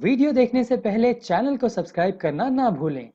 Video देखने से पहले चैनल को सब्सक्राइब करना ना भूलें।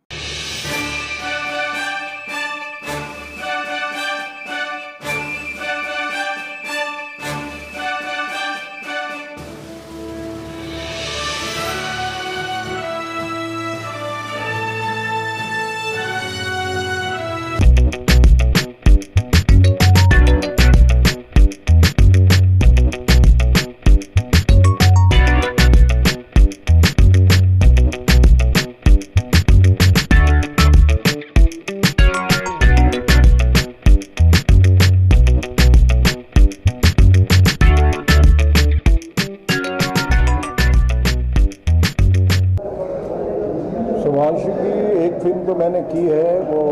शुभांशु की एक फिल्म तो मैंने की है, वो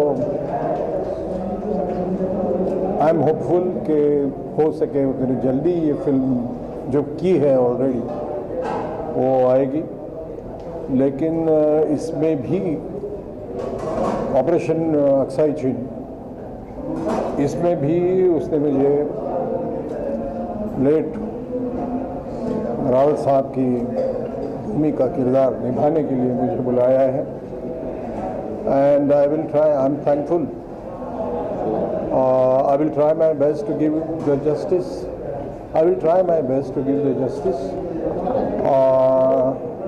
आई एम होपफुल कि हो सके उतनी जल्दी ये फिल्म जो की है ऑलरेडी वो आएगी। लेकिन इसमें भी ऑपरेशन अक्साई चीन, इसमें भी उसने मुझे लेट रावत साहब की भूमि का किरदार निभाने के लिए मुझे बुलाया है। And I will try, I am thankful, I will try my best to give the justice, I will try my best to give the justice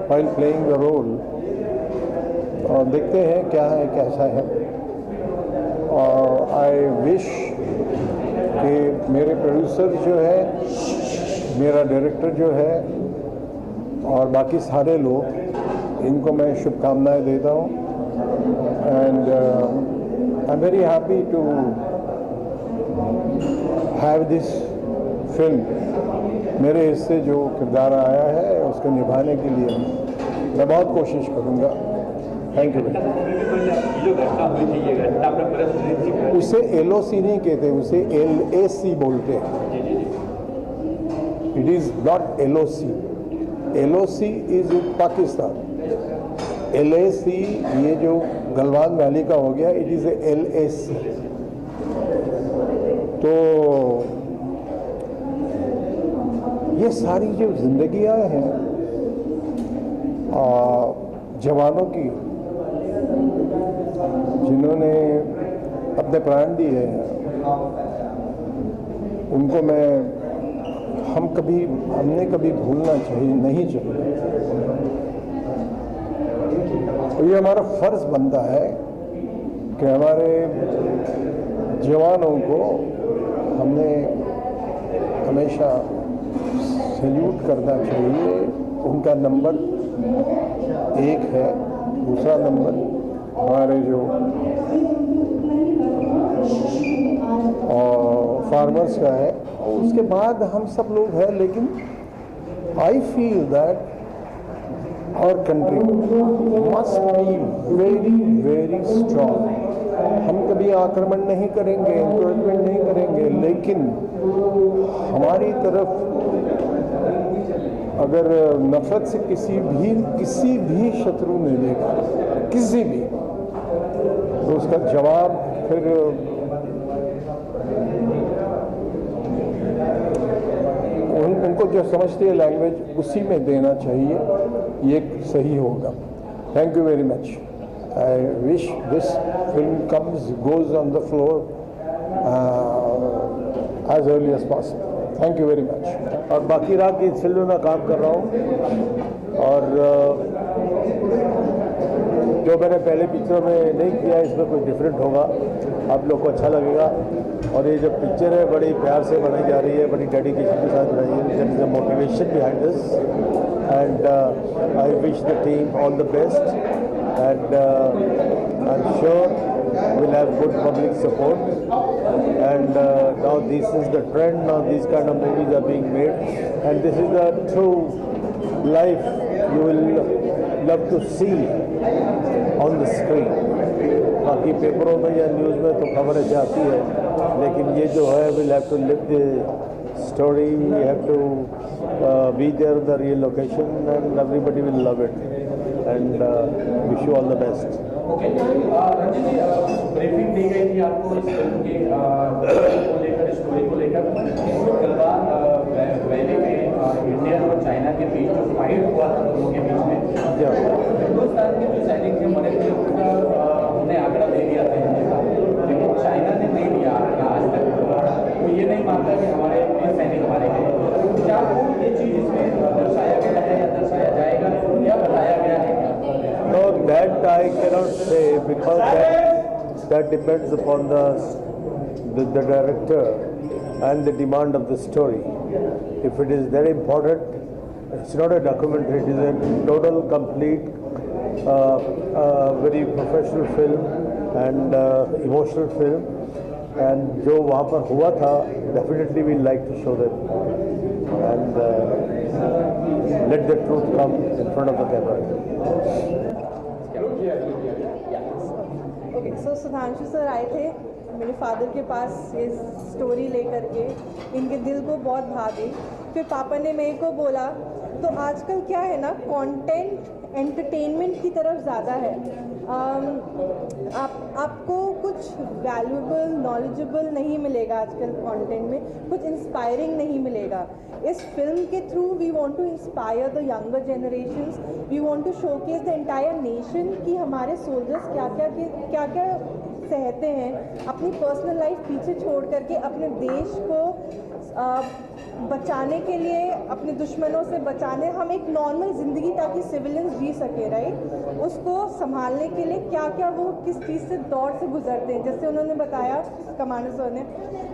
while playing the role. देखते हैं क्या है कैसा है। आई विश कि मेरे producer जो है, मेरा डायरेक्टर जो है और बाकी सारे लोग, इनको मैं शुभकामनाएं देता हूँ। And I am very happy to have this film. मेरे हिस्से जो किरदार आया है उसको निभाने के लिए मैं बहुत कोशिश करूँगा। Thank you. उसे LOC नहीं कहते, उसे LAC बोलते हैं। It is not LOC, LOC is Pakistan, LAC ये जो गलवान वैली का हो गया, इट इज़ LAC। तो ये सारी जो जिंदगियां हैं जवानों की, जिन्होंने अपने प्राण दिए हैं, उनको हमने कभी भूलना चाहिए, नहीं चाहिए। और ये हमारा फर्ज बनता है कि हमारे जवानों को हमने हमेशा सैल्यूट करना चाहिए। उनका नंबर 1 है। दूसरा नंबर हमारे जो फार्मर्स का है, उसके बाद हम सब लोग हैं। लेकिन I feel that our country must be very very strong. हम कभी आक्रमण नहीं करेंगे, इंक्रोचमेंट नहीं करेंगे, लेकिन हमारी तरफ अगर नफरत से किसी भी शत्रु ने देखा, किसी भी, तो उसका जवाब फिर उनको जो समझती है लैंग्वेज, उसी में देना चाहिए, ये सही होगा। Thank you very much. I wish this film goes on the floor as early as possible. Thank you very much. और बाकी रात की इस फिल्म में मैं काम कर रहा हूँ, और जो मैंने पहले पिक्चर में नहीं किया, इसमें कुछ डिफरेंट होगा, आप लोग को अच्छा लगेगा। और ये जो पिक्चर है बड़ी प्यार से बनाई जा रही है, बड़ी डेडिकेशन के साथ बनाई है। There is a motivation behind this, and I wish the team all the best, and I am sure we'll have good public support. And now this is the trend, now these kind of movies are being made, and this is the true life you will love to see on the screen. बाकी पेपरों में या news में तो खबरें जाती है, लेकिन ये जो है we'll have to live the story, we have to be there in the real location, and everybody will love it, and wish you all the best. Ranjit ji, briefing दी गई थी आपको इस फिल्म के को लेकर, स्टोरी को लेकर। गलवान वैली में इंडिया और चाइना के बीच जो फाइट हुआ था दोनों के बीच में, हिंदुस्तान के जो सैनिक थे मरे थे उनका हमने आंकड़ा दे दिया था हिंदी का, लेकिन चाइना ने नहीं दिया आंकड़ा आज तक। तो ये नहीं मानता कि हमारे वीर सैनिक मारे गए। क्या वो ये चीज़ इसमें दर्शाया गया है या दर्शाया जाएगा या बताया गया है? No, that I cannot say because that depends upon the director and the demand of the story. If it is very important, it's not a documentary, it is a total, complete, very professional film and emotional film. And जो वहाँ पर हुआ था, definitely we like to show them and let the truth come in front of the camera. Okay, so Sudhanshu sir आए थे मेरे father के पास ये स्टोरी लेकर के, इनके दिल को बहुत भा गई। फिर पापा ने मेरे को बोला, तो आजकल क्या है ना, कंटेंट एंटरटेनमेंट की तरफ ज़्यादा है। आपको कुछ वैल्यूएबल नॉलेजेबल नहीं मिलेगा आजकल कंटेंट में, कुछ इंस्पायरिंग नहीं मिलेगा। इस फिल्म के through we want to inspire the younger generations, we want to showcase the entire nation कि हमारे सोल्जर्स क्या क्या सहते हैं, अपनी पर्सनल लाइफ पीछे छोड़ करके अपने देश को बचाने के लिए, अपने दुश्मनों से बचाने, हम एक नॉर्मल ज़िंदगी ताकि सिविलियंस जी सके, राइट, उसको संभालने के लिए क्या क्या वो किस चीज़ से दौर से गुजरते हैं। जैसे उन्होंने बताया कमांडर सर ने,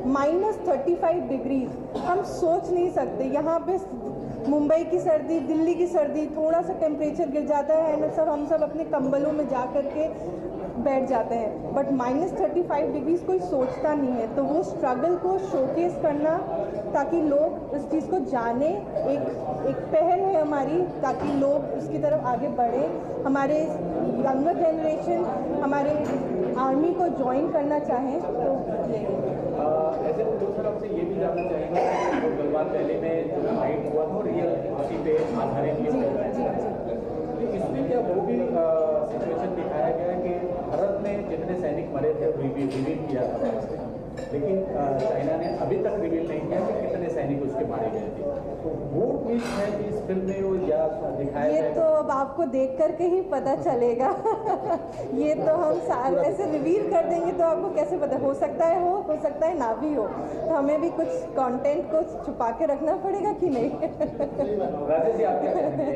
-35 डिग्रीज, हम सोच नहीं सकते। यहाँ पे मुंबई की सर्दी, दिल्ली की सर्दी, थोड़ा सा टेम्परेचर गिर जाता है एंड हम सब अपने कंबलों में जा कर के बैठ जाते हैं, बट -35 डिग्रीज कोई सोचता नहीं है। तो वो स्ट्रगल को शोकेस करना ताकि लोग इस चीज़ को जाने, एक पहल है हमारी ताकि लोग उसकी तरफ आगे बढ़ें। हमारे यंगर जनरेशन हमारे आर्मी को ज्वाइन करना चाहें तो ऐसे दूसरा आपसे ये भी जानना चाहेंगे कि गलवान वैली में जो फाइट हुआ था रियल उसी पे आधारित ये फिल्म है, इसमें क्या वो भी सिचुएशन दिखाया गया है कि भारत में जितने सैनिक मरे थे रिवील किया था उसने, लेकिन चाइना ने अभी तक रिवील नहीं किया कि कितने सैनिक उसके मारे गए थे। तो वो ट्विस्ट है कि इस फिल्म में वो या दिखाया ये तो अब आपको देख करके ही पता चलेगा। ये तो हम ऐसे रिवील कर देंगे तो आपको कैसे पता, हो सकता है ना भी हो, तो हमें भी कुछ कंटेंट को छुपा के रखना पड़ेगा कि नहीं। राजेश जी, आप क्या कहेंगे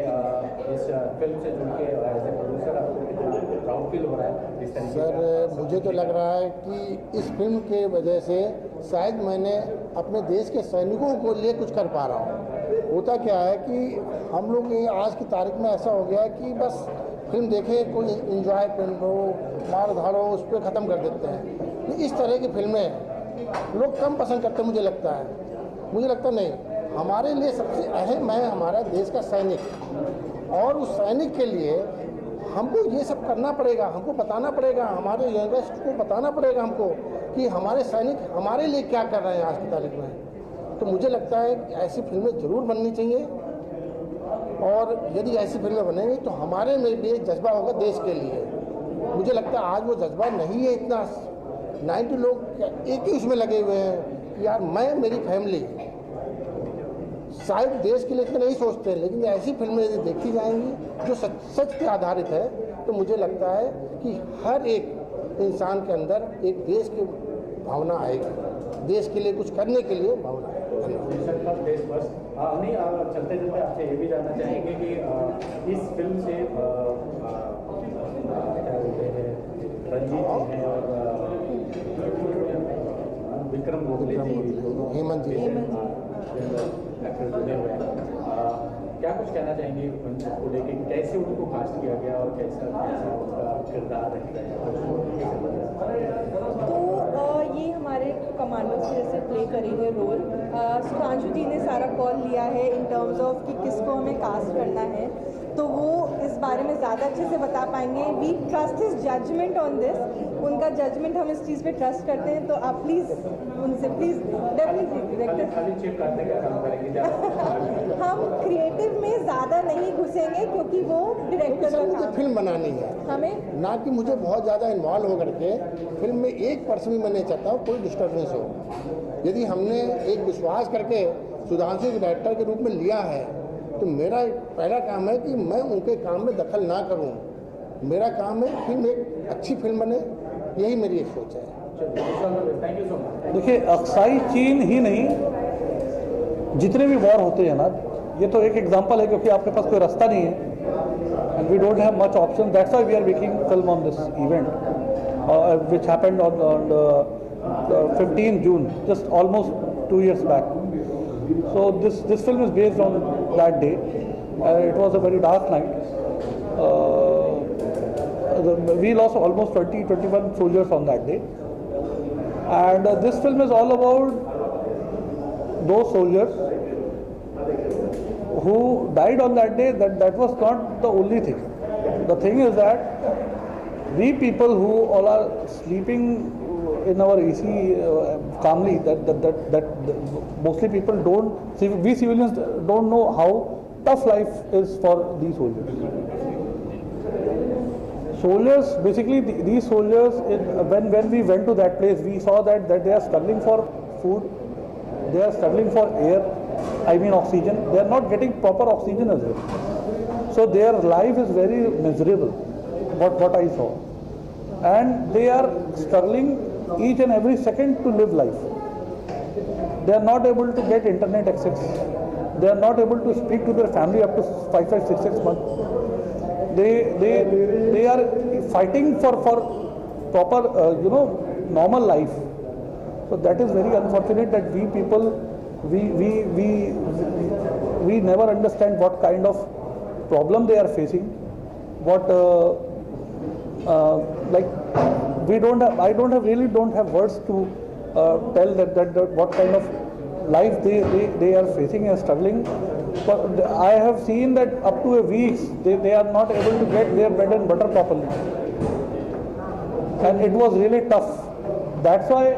इस फिल्म से जुड़ के एज ए प्रोड्यूसर आपको कितना प्राउड फील हो रहा है इस तरीके? सर, मुझे तो लग रहा है कि इस फिल्म के वजह से शायद मैंने अपने देश के सैनिकों को लिए कुछ कर पा रहा हूँ। होता क्या है कि हम लोग आज की तारीख में ऐसा हो गया है कि बस फिल्म देखे, कोई इंजॉय फिल्म हो, मार धाड़ हो, उस पर ख़त्म कर देते हैं। तो इस तरह की फिल्में लोग कम पसंद करते, मुझे लगता नहीं। हमारे लिए सबसे अहम है हमारा देश का सैनिक, और उस सैनिक के लिए हमको ये सब करना पड़ेगा, हमको बताना पड़ेगा, हमारे यंगस्ट को बताना पड़ेगा हमको कि हमारे सैनिक हमारे लिए क्या कर रहे हैं आज की तारीख में। तो मुझे लगता है कि ऐसी फिल्में ज़रूर बननी चाहिए, और यदि ऐसी फिल्में बनेंगी तो हमारे में भी एक जज्बा होगा देश के लिए। मुझे लगता है आज वो जज्बा नहीं है इतना। 90 लोग एक ही उसमें लगे हुए हैं कि यार मैं, मेरी फैमिली, शायद देश के लिए इतना नहीं सोचते, लेकिन ऐसी फिल्में यदि देखी जाएंगी जो सच पे आधारित है, तो मुझे लगता है कि हर एक इंसान के अंदर एक देश की भावना आएगी, देश के लिए कुछ करने के लिए भावना आएगी। नहीं, चलते चलते आपसे ये भी जानना चाहेंगे कि इस फिल्म से क्या बोलते हैं, रंजीत जी हैं और विक्रम गोखले जी, हेमंत जी एक्टर जुड़े हुए हैं, क्या कुछ कहना चाहेंगे को लेके, कैसे उनको कास्ट किया गया और कैसा उनका किरदार रहेगा? तो ये हमारे कमांडर्स जैसे प्ले करेंगे रोल। सुधांशु जी ने सारा कॉल लिया है इन टर्म्स ऑफ कि किसको हमें कास्ट करना है, तो वो इस बारे में ज़्यादा अच्छे से बता पाएंगे। We trust his judgement on this, उनका जजमेंट हम इस चीज़ पे ट्रस्ट करते हैं। तो आप प्लीज़ उनसे डेफिनेटली हम क्रिएटिव में ज़्यादा नहीं घुसेंगे क्योंकि वो डायरेक्टर का मुझे फिल्म बनानी है, हमें ना कि मुझे बहुत ज़्यादा इन्वॉल्व होकर के फिल्म में 1% भी मैं नहीं चाहता हूँ कोई डिस्टर्बेंस हो। यदि हमने एक विश्वास करके सुधांशु को डायरेक्टर के रूप में लिया है, तो मेरा पहला काम है कि मैं उनके काम में दखल ना करूं। मेरा काम है फिल्म एक अच्छी फिल्म बने, यही मेरी एक सोच है। Thank you so much. देखिए, अक्साई चीन ही नहीं, जितने भी वॉर होते हैं ना, ये तो एक एग्जांपल है, क्योंकि आपके पास कोई रास्ता नहीं है and we don't have much option. That's why we are making film on this event which happened on 15 June, just almost 2 years back. So this film is based on that day. It was a very dark night. We lost almost 21 soldiers on that day. And this film is all about those soldiers who died on that day. That was not the only thing. The thing is that we people who all are sleeping in our AC calmly, that mostly people don't, we civilians don't know how tough life is for these soldiers. Soldiers, basically these soldiers, when we went to that place, we saw that they are struggling for food, they are struggling for air, I mean oxygen. They are not getting proper oxygen as well. So their life is very miserable, what I saw. And they are struggling each and every second to live life. They are not able to get internet access. They are not able to speak to their family up to 5, 6 months. They are fighting for proper normal life. So that is very unfortunate that we people we never understand what kind of problem they are facing. What I really don't have words to tell that what kind of life they are facing and struggling. But I have seen that up to a week they are not able to get their bread and butter properly, and it was really tough. That's why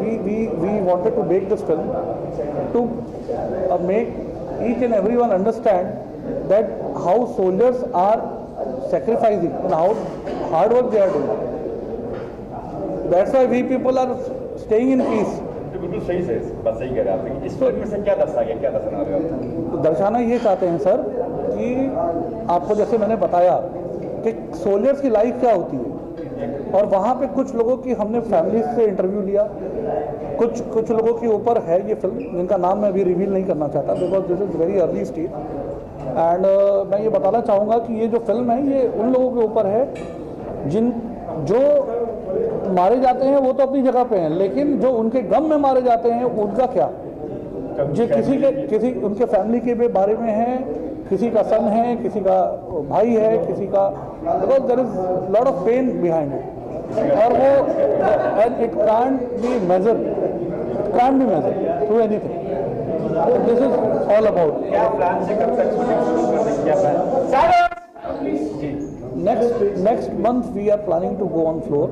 we wanted to make this film to make each and everyone understand that how soldiers are sacrificing and how hard work they are doing. That's why we people are staying in peace. तो बिल्कुल सही से बात सही कह रहे हैं आप। इस फिल्म में से क्या दर्शा गया, क्या दर्शाना रहे हो? दर्शाना ये चाहते हैं सर कि आपको जैसे मैंने बताया कि सोल्जर्स की लाइफ क्या होती है, और वहाँ पे कुछ लोगों की हमने फैमिली से इंटरव्यू लिया, कुछ लोगों के ऊपर है ये फिल्म जिनका नाम मैं अभी रिवील नहीं करना चाहता because this is very early stage. And मैं ये बताना चाहूँगा कि ये जो फिल्म है ये उन लोगों के ऊपर है जो मारे जाते हैं वो तो अपनी जगह पे हैं, लेकिन जो उनके गम में मारे जाते हैं उनका क्या, जो किसी उनके फैमिली के भी बारे में है, किसी का सन है, किसी का भाई है, किसी का, because there is lot of pain behind it, और वो and it can't be measure through anything. This is all about. क्या प्लान से कब तक शूटिंग शुरू करने की क्या plan? Next month we are planning to go on floor,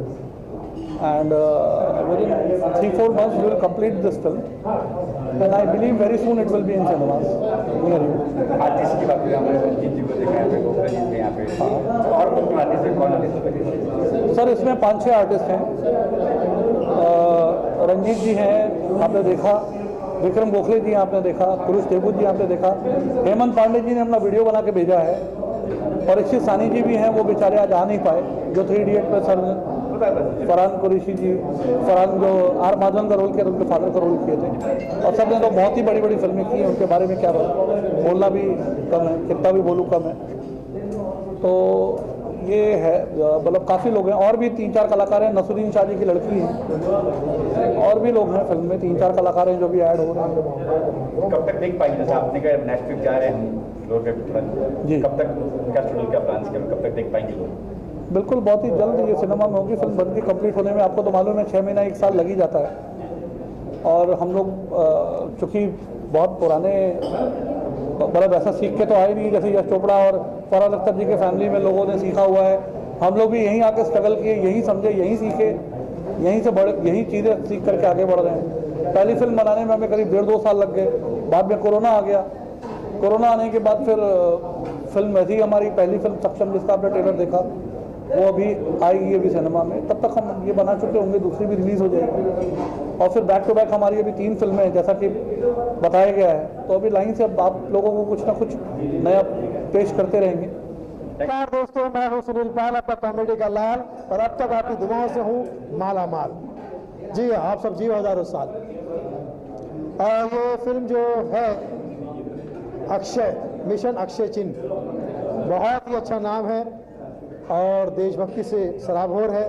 and within 3-4 months we will complete this film, and I believe very soon it will be in cinemas near you. Artist की बात करें, हमारे रंजीत जी को देखा है, रंजीत जी यहाँ पे, और कौन आर्टिस्ट है, कौन आर्टिस्ट? सर इसमें 5-6 आर्टिस्ट हैं। रंजीत जी हैं, आपने देखा, विक्रम गोखले जी आपने देखा, कुरुश टेबू जी आपने देखा, हेमंत पांडे जी ने अपना वीडियो बना के भेजा है, परीक्षित सानी जी भी हैं, वो बेचारे आज आ नहीं पाए, जो 3 इडियट में सर फरहान कुरैशी जी, फरहान जो आर माधवन का रोल किया था, उनके फादर का रोल किए थे, और सब ने तो बहुत ही बड़ी बड़ी फिल्में की हैं, उनके बारे में क्या बोलना भी कम है, कितना भी बोलूँ कम है। तो ये है, मतलब काफ़ी लोग हैं, और भी 3-4 कलाकार हैं, नसरुद्दीन शाह जी की लड़की है, और भी लोग हैं फिल्म में, 3-4 कलाकार हैं जो भी ऐड हो रहे हैं। कब तक देख पाएंगे? जैसे आपने कहा नेक्स्ट वीक जा रहे हैं फ्लोर पे जी, कब तक क्या शेड्यूल, क्या प्लान है, कब तक देख पाएंगे लोग? बिल्कुल बहुत ही जल्द ये सिनेमा में होगी। फिल्म बन के कंप्लीट होने में आपको तो मालूम है 6 महीना 1 साल लग ही जाता है, और हम लोग चूँकि बहुत पुराने, मतलब ऐसा सीख के तो आए नहीं जैसे यश चोपड़ा और फरहान अख्तर जी के फैमिली में लोगों ने सीखा हुआ है। हम लोग भी यहीं आके स्ट्रगल किए, यहीं समझे, यहीं सीखे, यहीं से बढ़े, यहीं चीज़ें सीख करके आगे बढ़ रहे हैं। पहली फिल्म बनाने में हमें करीब 1.5-2 साल लग गए, बाद में कोरोना आ गया, कोरोना आने के बाद फिर फिल्म वैसी हमारी पहली फिल्म सक्षम, जिसका आपने ट्रेलर देखा, वो अभी आएगी अभी सिनेमा में, तब तक हम ये बना चुके होंगे, दूसरी भी रिलीज़ हो जाएगी। और फिर बैक टू बैक हमारी अभी 3 फिल्में हैं जैसा कि बताया गया है, तो अभी लाइन से अब आप लोगों को कुछ ना कुछ नया पेश करते रहेंगे। नमस्कार दोस्तों, मैं हूं सुनील पाल, आपका कॉमेडी का लाल, और अब तक आपकी दुआओं से हूं माला माल। जी आप सब जियो हजारों साल। और ये फिल्म जो है अक्षय, मिशन अक्षय चिन्ह, बहुत ही अच्छा नाम है और देशभक्ति से सराबोर है।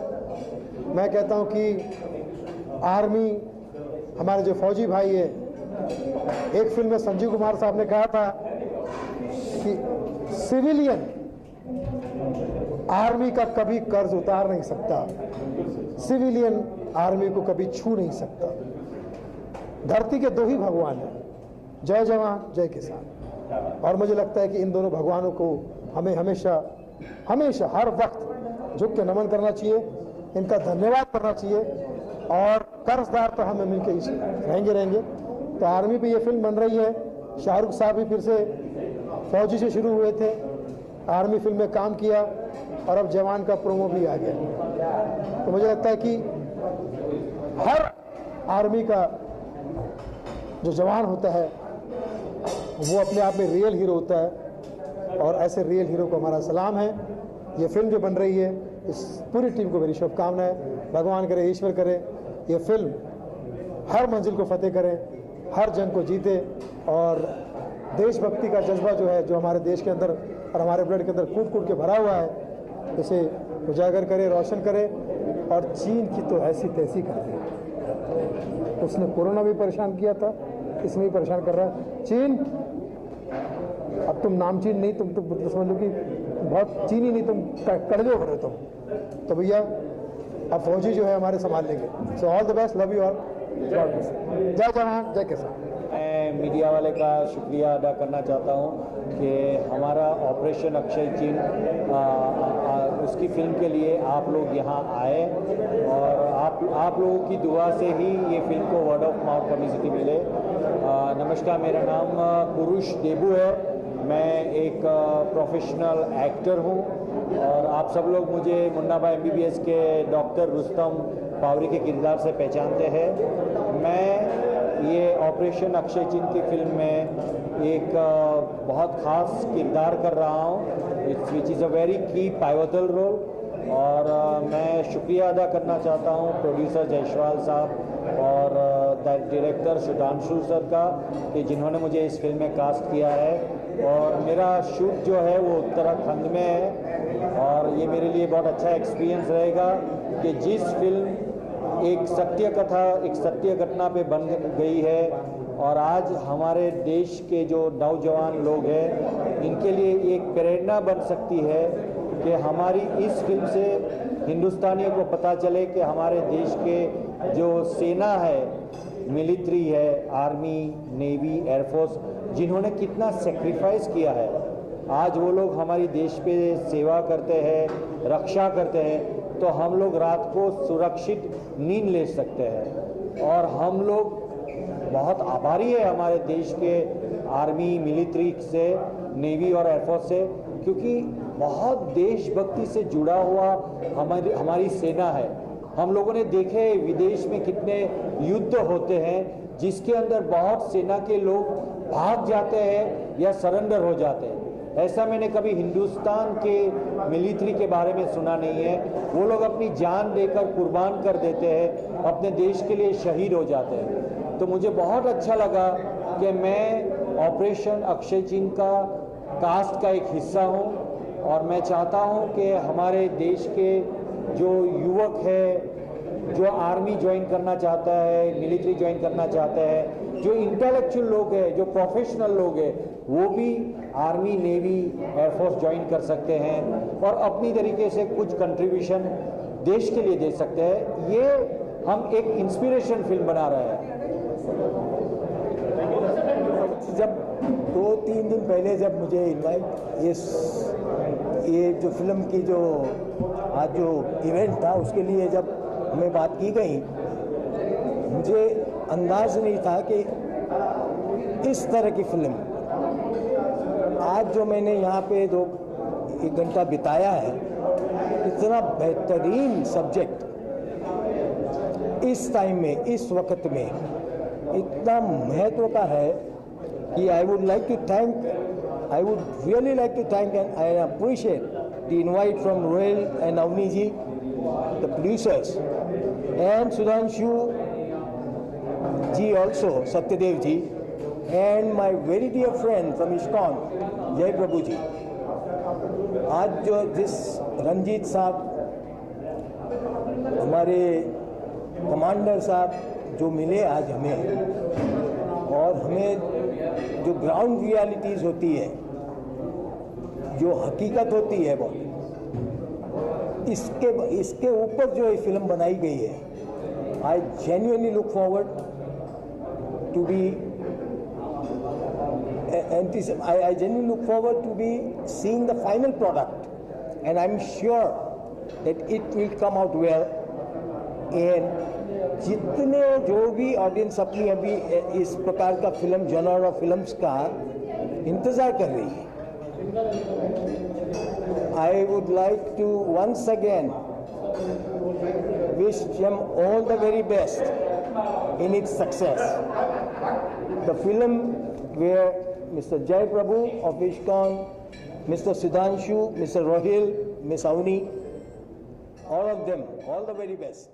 मैं कहता हूं कि आर्मी, हमारे जो फौजी भाई है, एक फिल्म में संजीव कुमार साहब ने कहा था कि सिविलियन आर्मी का कभी कर्ज उतार नहीं सकता, सिविलियन आर्मी को कभी छू नहीं सकता। धरती के 2 ही भगवान हैं, जय जवान जय किसान, और मुझे लगता है कि इन दोनों भगवानों को हमें हमेशा हमेशा हर वक्त झुक के नमन करना चाहिए, इनका धन्यवाद करना चाहिए, और कर्जदार तो हमें मिलकर रहेंगे। तो आर्मी पे ये फिल्म बन रही है। शाहरुख साहब भी फिर से फौजी से शुरू हुए थे, आर्मी फिल्म में काम किया, और अब जवान का प्रोमो भी आ गया। तो मुझे लगता है कि हर आर्मी का जो जवान होता है वो अपने आप में रियल हीरो होता है, और ऐसे रियल हीरो को हमारा सलाम है। ये फिल्म जो बन रही है, इस पूरी टीम को मेरी शुभकामनाएं। भगवान करे, ईश्वर करे, ये फिल्म हर मंजिल को फतेह करे, हर जंग को जीते, और देशभक्ति का जज्बा जो है, जो हमारे देश के अंदर और हमारे ब्लड के अंदर कूट कूट के भरा हुआ है, इसे उजागर करे, रोशन करे। और चीन की तो ऐसी तैसी कर दी, उसने कोरोना भी परेशान किया था, इसमें भी परेशान कर रहा है। चीन, अब तुम नामचीन नहीं, तुम तो समझ लो कि बहुत चीनी नहीं, तुम कड़वे हो रहे तुम। तो भैया अब फौजी जो है हमारे संभाल लेंगे। So all the best, love you all, जय जवान जय किसान। मैं मीडिया वाले का शुक्रिया अदा करना चाहता हूं कि हमारा ऑपरेशन अक्षय चिन्ह उसकी फिल्म के लिए आप लोग यहाँ आए, और आप लोगों की दुआ से ही ये फिल्म को वर्ड ऑफ माउथ पब्लिसिटी मिले। नमस्कार, मेरा नाम पुरुष देबू है, मैं एक प्रोफेशनल एक्टर हूँ, और आप सब लोग मुझे मुन्ना भाई MBBS के डॉक्टर रुस्तम पावरी के किरदार से पहचानते हैं। मैं ये ऑपरेशन अक्षय चिन्ह की फिल्म में एक बहुत ख़ास किरदार कर रहा हूँ, विच इज़ अ वेरी की पाइवटल रोल। और मैं शुक्रिया अदा करना चाहता हूँ प्रोड्यूसर जयसवाल साहब और डायरेक्टर सुधांशु सर का, कि जिन्होंने मुझे इस फिल्म में कास्ट किया है। और मेरा शूट जो है वो उत्तराखंड में है, और ये मेरे लिए बहुत अच्छा एक्सपीरियंस रहेगा कि जिस फिल्म एक सत्य कथा, एक सत्य घटना पे बन गई है, और आज हमारे देश के जो नौजवान लोग हैं, इनके लिए एक प्रेरणा बन सकती है कि हमारी इस फिल्म से हिंदुस्तानियों को पता चले कि हमारे देश के जो सेना है, मिलिट्री है, आर्मी, नेवी, एयरफोर्स, जिन्होंने कितना सेक्रीफाइस किया है, आज वो लोग हमारी देश पे सेवा करते हैं, रक्षा करते हैं, तो हम लोग रात को सुरक्षित नींद ले सकते हैं। और हम लोग बहुत आभारी है हमारे देश के आर्मी, मिलिट्री से, नेवी और एयरफोर्स से, क्योंकि बहुत देशभक्ति से जुड़ा हुआ हमारी सेना है। हम लोगों ने देखे विदेश में कितने युद्ध होते हैं जिसके अंदर बहुत सेना के लोग भाग जाते हैं या सरेंडर हो जाते हैं। ऐसा मैंने कभी हिंदुस्तान के मिलिट्री के बारे में सुना नहीं है। वो लोग अपनी जान देकर कुर्बान कर देते हैं, अपने देश के लिए शहीद हो जाते हैं। तो मुझे बहुत अच्छा लगा कि मैं ऑपरेशन अक्षय चिन्ह का कास्ट का एक हिस्सा हूँ, और मैं चाहता हूँ कि हमारे देश के जो युवक है, जो आर्मी ज्वाइन करना चाहता है, मिलिट्री ज्वाइन करना चाहता है, जो इंटेलेक्चुअल लोग हैं, जो प्रोफेशनल लोग हैं, वो भी आर्मी, नेवी, एयरफोर्स ज्वाइन कर सकते हैं और अपनी तरीके से कुछ कंट्रीब्यूशन देश के लिए दे सकते हैं। ये हम एक इंस्पिरेशन फिल्म बना रहे हैं। जब 2-3 दिन पहले जब मुझे इनवाइट ये जो फिल्म की जो आज जो इवेंट था उसके लिए जब हमें बात की गई, मुझे अंदाज नहीं था कि इस तरह की फिल्म आज जो मैंने यहाँ पे 1 घंटा बिताया है, इतना बेहतरीन सब्जेक्ट इस टाइम में, इस वक्त में इतना महत्व का है कि I would really like to thank and I appreciate the invite from Royal and Avani ji, the producers, and Sudhanshu ji also, Satyadev ji, and my very dear friend from ISKCON, Jai Prabhu जी। आज जो जिस रंजीत साहब, हमारे कमांडर साहब जो मिले आज हमें, और हमें जो ग्राउंड रियलिटीज़ होती है, जो हकीकत होती है, वो इसके ऊपर जो ये फिल्म बनाई गई है, I genuinely look forward to be I genuinely look forward to be seeing the final product, and I'm sure that it will come out well. And जितने जो भी ऑडियंस अपनी अभी इस प्रकार का फिल्म जॉनर और फिल्म्स का इंतज़ार कर रही है, I would like to once again wish them all the very best in its success. The film where Mr. Jai Prabhu of ISKCON, Mr. Sudhanshu, Mr. Rohil, Ms. Avni, all of them, all the very best.